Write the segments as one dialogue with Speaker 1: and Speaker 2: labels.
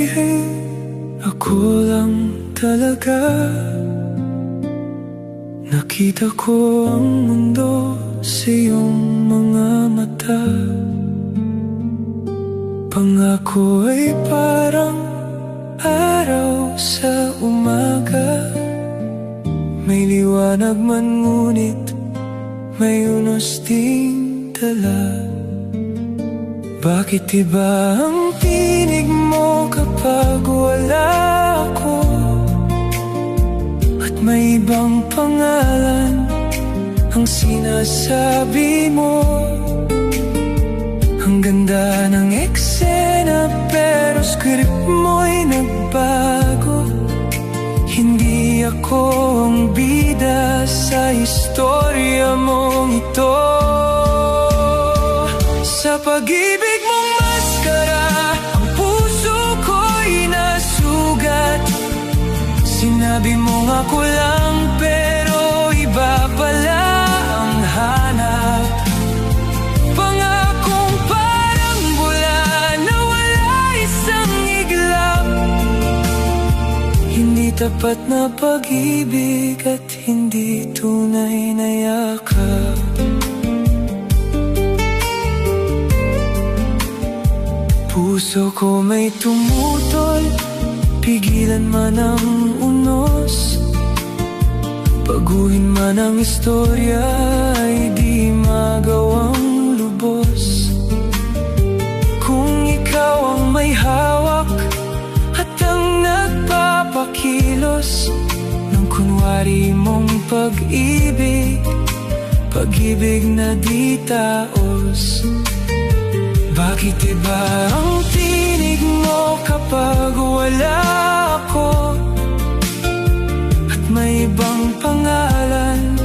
Speaker 1: sabihin, ako lang talaga. Nakita ko ang mundo sa iyong mga mata. Pangako ay parang araw sa umaga. May liwanag man ngunit may unos ding dala. Bakit iba ang tinig mo kapag wala ako? At may ibang pangalan ang sinasabi mo. Ang ganda ng eksena pero script mo'y nagbago. Hindi ako ang bida sa istorya mong ito. Sa pag-ibig mong maskara, ang puso ko'y nasugat. Sinabi mong ako lang pero iba pala ang hanap. Pangakong parang bula na wala isang iglap. Hindi tapat na pag-ibig at hindi tunay na yakap. Puso ko may tumutol, pigilan man ang unos. Baguhin man ang istorya, ay di magawang lubos. Kung ikaw ang may hawak at ang nagpapakilos ng kunwari mong pag-ibig, pag-ibig na di taos. Bakit iba ang tinig mo kapag wala ako? At may ibang pangalan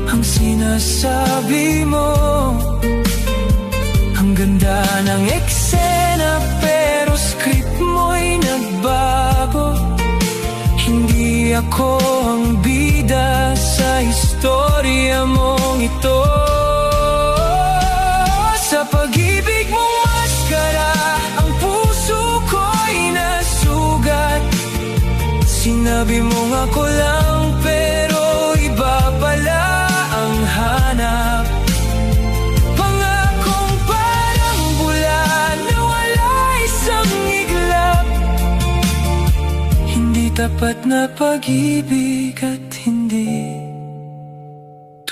Speaker 1: ang sinasabi mo. Ang ganda ng eksena pero script mo'y nagbago. Hindi ako ang bida sa istorya mong ito. Sa pag-ibig mong maskara, ang puso ko'y nasugat. Sinabi mong ako lang pero iba pala ang hanap. Pangakong parang bula na wala isang iglap. Hindi tapat na pag-ibig at hindi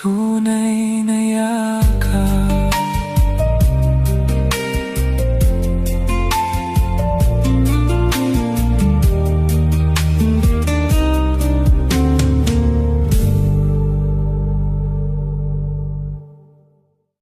Speaker 1: tunay na